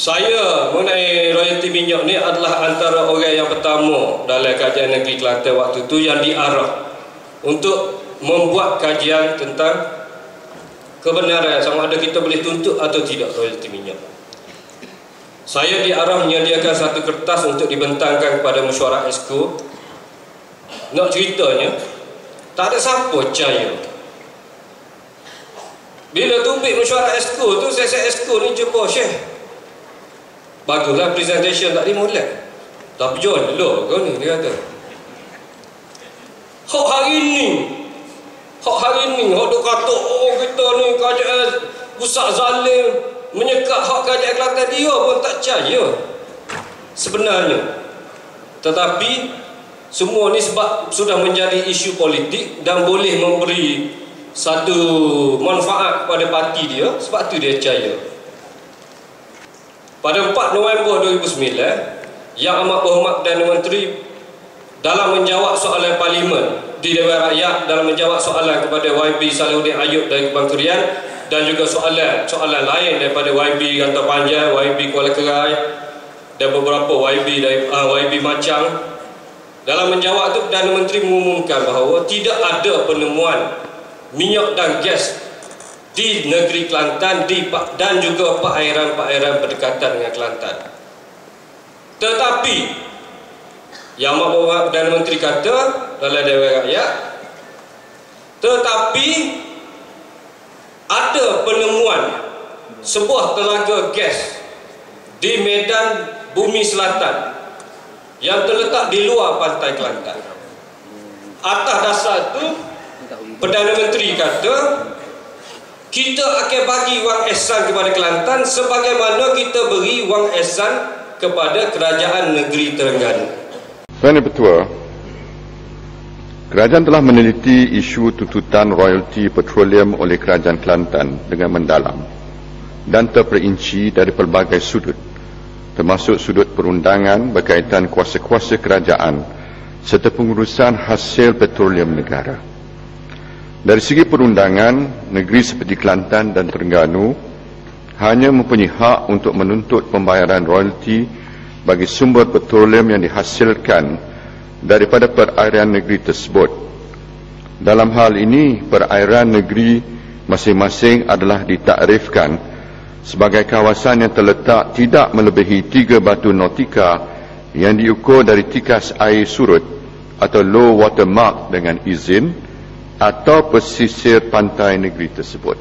Saya mengenai royalti minyak ni adalah antara orang yang pertama dalam kajian negeri Kelantan waktu tu yang diarah untuk membuat kajian tentang kebenaran sama ada kita boleh tuntut atau tidak royalti minyak. Saya diarah menyediakan satu kertas untuk dibentangkan kepada mesyuarat Exco. Nak ceritanya, tak ada siapa percaya. Bila tumbik mesyuarat Exco tu, saya Exco ni jumpa Syekh. Baguslah presentation tak dimulai. Tapi jual dulu kau ni, dia kata. Hak hari ni, hak duk kata, oh kita ni kerajaan pusat zalim, menyekat hak kerajaan Kelantan, dia pun tak percaya sebenarnya. Tetapi semua ni sebab sudah menjadi isu politik dan boleh memberi satu manfaat kepada parti dia, sebab tu dia percaya. Pada 4 November 2009, Yang Amat Berhormat Perdana Menteri dalam menjawab soalan Parlimen di Dewan Rakyat, dalam menjawab soalan kepada YB Salahuddin Ayub dari Kebun Kurian dan juga soalan lain daripada YB Gantang Panjang, YB Kuala Kerai dan beberapa YB dari YB Macang. Dalam menjawab itu, Perdana Menteri mengumumkan bahawa tidak ada penemuan minyak dan gas di negeri Kelantan dan juga perairan-perairan berdekatan dengan Kelantan. Tetapi Yang Amat Berhormat Perdana Menteri kata dalam Dewan Rakyat, tetapi ada penemuan sebuah telaga gas di Medan Bumi Selatan yang terletak di luar pantai Kelantan. Atas dasar itu, Perdana Menteri kata kita akan bagi wang ihsan kepada Kelantan sebagaimana kita beri wang ihsan kepada Kerajaan Negeri Terengganu. Tuan Yang Bertuah, kerajaan telah meneliti isu tuntutan royalti petroleum oleh Kerajaan Kelantan dengan mendalam dan terperinci dari pelbagai sudut, termasuk sudut perundangan berkaitan kuasa-kuasa kerajaan serta pengurusan hasil petroleum negara. Dari segi perundangan, negeri seperti Kelantan dan Terengganu hanya mempunyai hak untuk menuntut pembayaran royalti bagi sumber petroleum yang dihasilkan daripada perairan negeri tersebut. Dalam hal ini, perairan negeri masing-masing adalah ditakrifkan sebagai kawasan yang terletak tidak melebihi 3 batu nautika yang diukur dari tikas air surut atau low water mark dengan izin atau pesisir pantai negeri tersebut.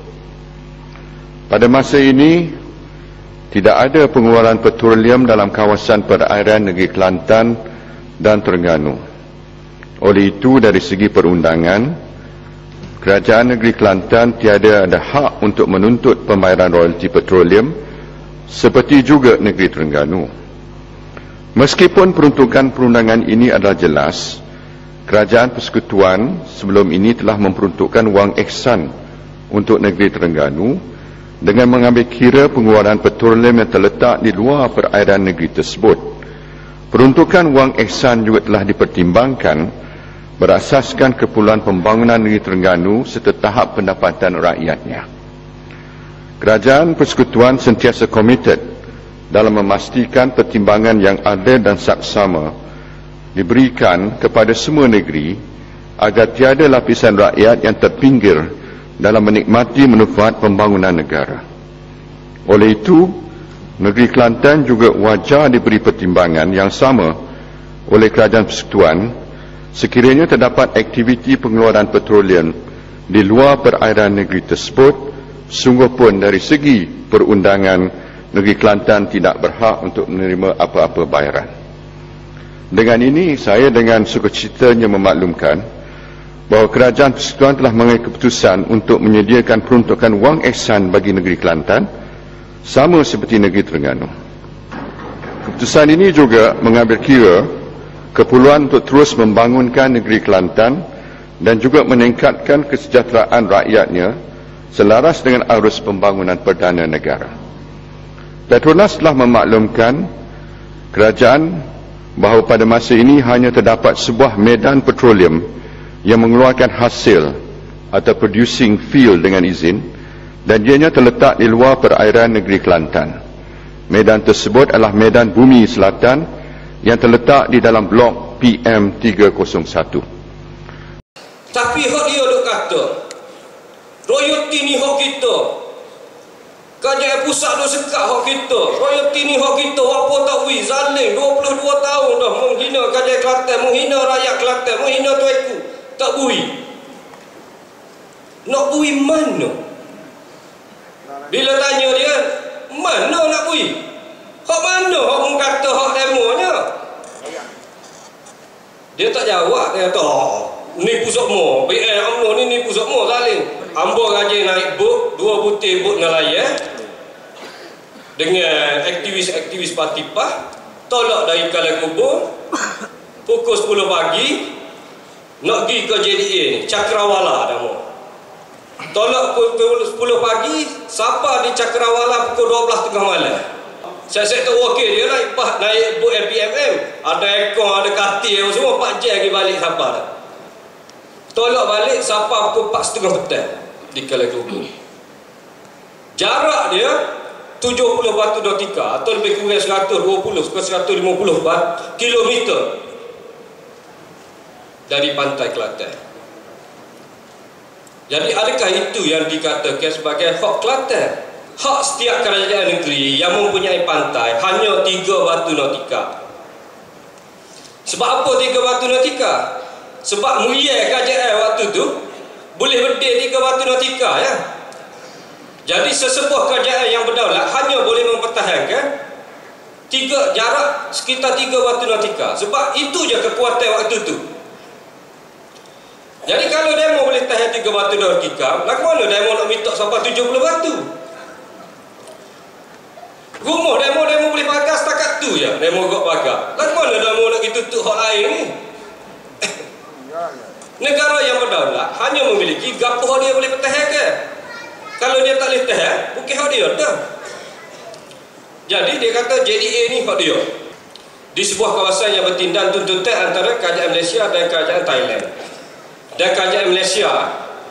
Pada masa ini, tidak ada pengeluaran petroleum dalam kawasan perairan negeri Kelantan dan Terengganu. Oleh itu, dari segi perundangan, Kerajaan Negeri Kelantan tiada ada hak untuk menuntut pembayaran royalti petroleum seperti juga negeri Terengganu. Meskipun peruntukan perundangan ini adalah jelas, Kerajaan Persekutuan sebelum ini telah memperuntukkan wang ihsan untuk negeri Terengganu dengan mengambil kira pengeluaran petroleum yang terletak di luar perairan negeri tersebut. Peruntukan wang ihsan juga telah dipertimbangkan berasaskan keperluan pembangunan negeri Terengganu serta tahap pendapatan rakyatnya. Kerajaan Persekutuan sentiasa komited dalam memastikan pertimbangan yang adil dan saksama diberikan kepada semua negeri agar tiada lapisan rakyat yang terpinggir dalam menikmati manfaat pembangunan negara. Oleh itu, negeri Kelantan juga wajar diberi pertimbangan yang sama oleh Kerajaan Persekutuan sekiranya terdapat aktiviti pengeluaran petroleum di luar perairan negeri tersebut. Sungguh pun dari segi perundangan, negeri Kelantan tidak berhak untuk menerima apa-apa bayaran. Dengan ini, saya dengan sukacitanya memaklumkan bahawa Kerajaan Persekutuan telah mengambil keputusan untuk menyediakan peruntukan wang ihsan bagi negeri Kelantan sama seperti negeri Terengganu. Keputusan ini juga mengambil kira keperluan untuk terus membangunkan negeri Kelantan dan juga meningkatkan kesejahteraan rakyatnya selaras dengan arus pembangunan perdana negara. Petronas telah memaklumkan kerajaan bahawa pada masa ini hanya terdapat sebuah medan petroleum yang mengeluarkan hasil atau producing field dengan izin dan ianya terletak di luar perairan negeri Kelantan. Medan tersebut adalah medan bumi selatan yang terletak di dalam blok PM301. Tapi hak dia duk kata royalti ni hak kita, kerajaan pusat duk sekat hak kita, royalti ni hak kita. Apa tak wi zalim 22 tahun dah menghina kerajaan Kelantan, menghina rakyat Kelantan, menghina tuanku. Tak bui. Nak bui mana? Bila tanya dia, mana nak bui? Hak mana hak kata hak demonya? Dia tak jawab. Dia kata, ni pusat mo, BL UMNO ni pusat mo zalim. Ambo rajin naik bot, 2 butir bot nelayan dengan aktivis-aktivis parti PAH, tolak dari Kuala Kubur pukul 10 pagi nak pergi ke JDA ni, Cakrawala nama. Tolak pukul 10 pagi, sampai di Cakrawala pukul 12 tengah malam. Saya tak wakil dia naik bot LPMM, ada ekor, ada katil semua, 4 jam pergi balik sampai dah. Tolak balik sampai pukul 4.30 petang di Kuala Kubur. Jarak dia 70 batu nautika atau lebih kurang 120 ke 150 kilometer dari pantai Kelantan. Jadi adakah itu yang dikatakan sebagai hak Kelantan? Hak setiap kerajaan negeri yang mempunyai pantai hanya 3 batu nautika. Sebab apa 3 batu nautika? Sebab mulia kerajaan waktu tu boleh berdiri 3 batu nautika ya. Jadi sesebuah kerajaan yang berdaulat hanya boleh mempertahankan jarak sekitar 3 batu nautika. Sebab itu je kekuatan waktu tu. Jadi kalau demo boleh tahan 3 batu nautika, lagu mana demo nak minta sampai 70 batu? Rumah demo boleh pagar setakat tu je, demo gok pagar. Lagu mana demo nak tutup hak lain ni? Negara yang berdaulat hanya memiliki gapo dia boleh pertahankan. Kalau dia tak boleh tahan, bukan hak dia dah. Jadi dia kata JDA ni hak dia. Di sebuah kawasan yang bertindak tuntutan antara kerajaan Malaysia dan kerajaan Thailand. Dan kerajaan Malaysia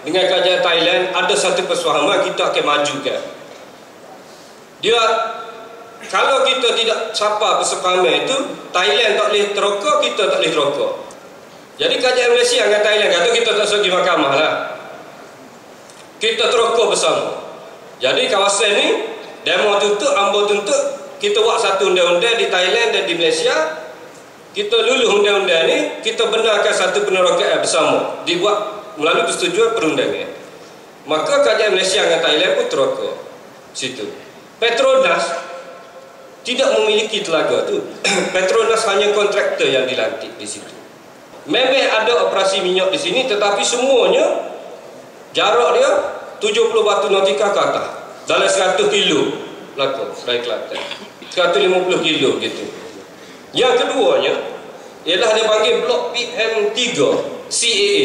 dengan kerajaan Thailand ada satu persefahaman, kita akan majukan. Dia, kalau kita tidak capai persefahaman itu, Thailand tak boleh terokok, kita tak boleh terokok. Jadi kerajaan Malaysia dengan Thailand kata kita tak pergi mahkamah lah, kita terokok bersama. Jadi kawasan ni demo tuntut, ambo tuntut, kita buat satu undang-undang di Thailand dan di Malaysia. Kita luluh undang-undang ni, kita benarkan satu penerokaan bersama, dibuat melalui persetujuan perundangan. Maka kerajaan Malaysia dengan Thailand pun terokok situ. Petronas tidak memiliki telaga tu. Petronas hanya kontraktor yang dilantik di situ. Memang ada operasi minyak di sini, tetapi semuanya jarak dia 70 batu nautika ke atas, dalam 100 kilo laku dari Kelantan, 150 kilo gitu. Yang keduanya ialah dia panggil blok PM3 CAA.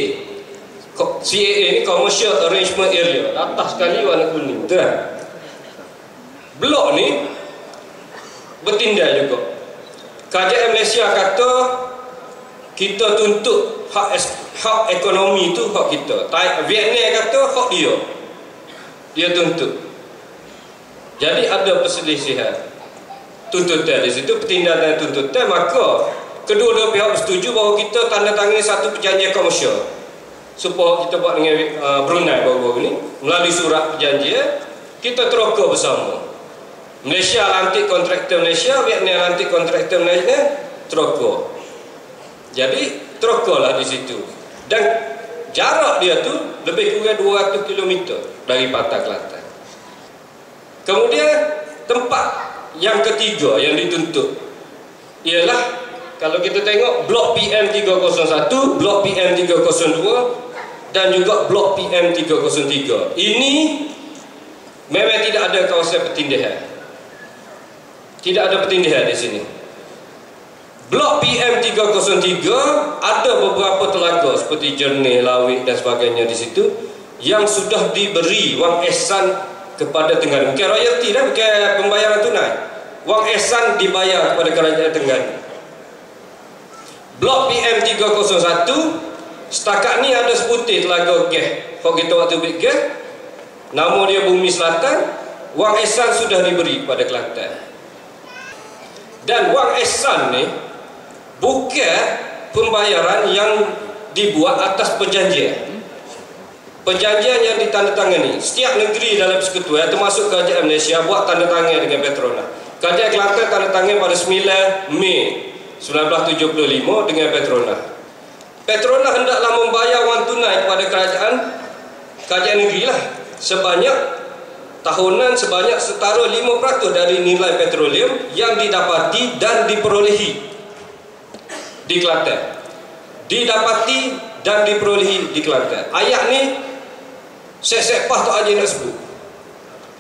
CAA ni Commercial Arrangement Area, atas sekali warna kuning tu kan. Blok ni bertindak juga. Kerajaan Malaysia kata kita tuntut hak ekonomi itu hak kita. Vietnam kata hak dia tuntut. Jadi ada perselisihan tuntutan di situ, pertindakan tuntutan. Maka kedua-dua pihak bersetuju bahawa kita tanda tangani satu perjanjian komersial supaya kita buat dengan Brunei baru-baru ni. Melalui surat perjanjian kita terokok bersama. Malaysia lantik kontraktor Malaysia, Vietnam lantik kontraktor Malaysia, terokok. Jadi terokoklah di situ. Dan jarak dia tu lebih kurang 200 km dari pantai Kelantan. Kemudian tempat yang ketiga yang dituntut ialah, kalau kita tengok blok PM301, blok PM302 dan juga blok PM303. Ini memang tidak ada kawasan pertindihan. Tidak ada pertindihan di sini. Blok PM303 ada beberapa telaga seperti Jernih, Lawik dan sebagainya di situ yang sudah diberi wang ihsan kepada Terengganu. Bukan royalti dah, bukan pembayaran tunai. Wang ihsan dibayar kepada kerajaan Terengganu. Blok PM301 setakat ni ada sebutir telaga gas. Kalau kita waktu beli gas, nama dia Bumi Selatan, wang ihsan sudah diberi kepada Kelantan. Dan wang ihsan ni bukan pembayaran yang dibuat atas perjanjian. Perjanjian yang ditandatangani setiap negeri dalam persekutuan termasuk Kerajaan Malaysia buat tanda tangan dengan Petronas. Kerajaan Kelantan tanda tangan pada 9 Mei 1975 dengan Petronas. Petronas hendaklah membayar wang tunai kepada kerajaan negeri lah sebanyak tahunan sebanyak setara 5% dari nilai petroleum yang didapati dan diperolehi di Kelantan. Didapati dan diperolehi di Kelantan. Ayat ni Syekh Pah Tok Haji nak sebut.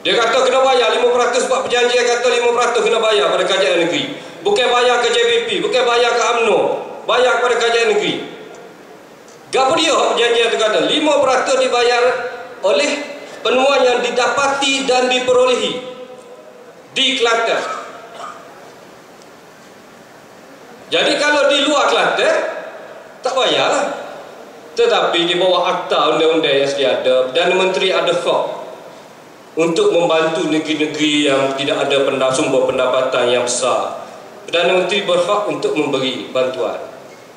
Dia kata kena bayar 5% sebab perjanjian kata 5% kena bayar pada kerajaan negeri. Bukan bayar ke JBP, bukan bayar ke UMNO, bayar kepada kerajaan negeri. Gapo dia perjanjian tu kata 5% dibayar oleh penemuan yang didapati dan diperolehi di Kelantan. Jadi kalau di luar Kelantan tak bayarlah. Tetapi di bawah akta undang-undang yang sedia ada, Perdana Menteri ada hak untuk membantu negeri-negeri yang tidak ada sumber pendapatan yang besar. Perdana Menteri berhak untuk memberi bantuan.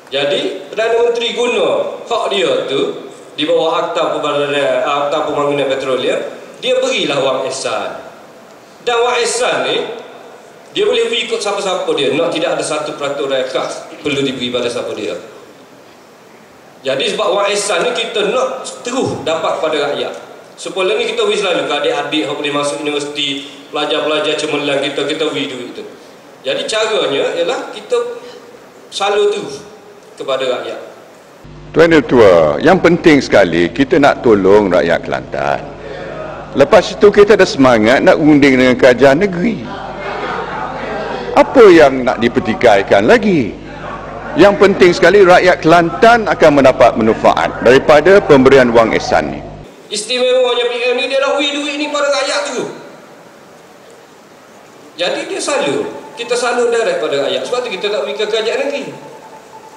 Jadi Perdana Menteri guna hak dia tu di bawah akta pembangunan petroleum, dia berilah wang ihsan. Dan wang ihsan ni dia boleh beri ikut siapa-siapa dia. Tidak ada satu peraturan khas perlu diberi pada siapa dia. Jadi sebab wang ihsan ni kita nak terus dapat pada rakyat. Supaya ni kita beri selalu ke adik-adik yang boleh masuk universiti, pelajar-pelajar cemerlang kita beri duit tu. Jadi caranya ialah kita selalu terus kepada rakyat. Tuan dan Tua, yang penting sekali kita nak tolong rakyat Kelantan. Lepas itu kita ada semangat nak unding dengan kerajaan negeri. Apa yang nak dipertikaikan lagi? Yang penting sekali rakyat Kelantan akan mendapat manfaat daripada pemberian wang ihsan ni. Istimewanya PM ni dia dah beri duit ni pada rakyat tu. Jadi dia kita salur direct pada rakyat. Sebab tu kita tak beri ke kerajaan negeri.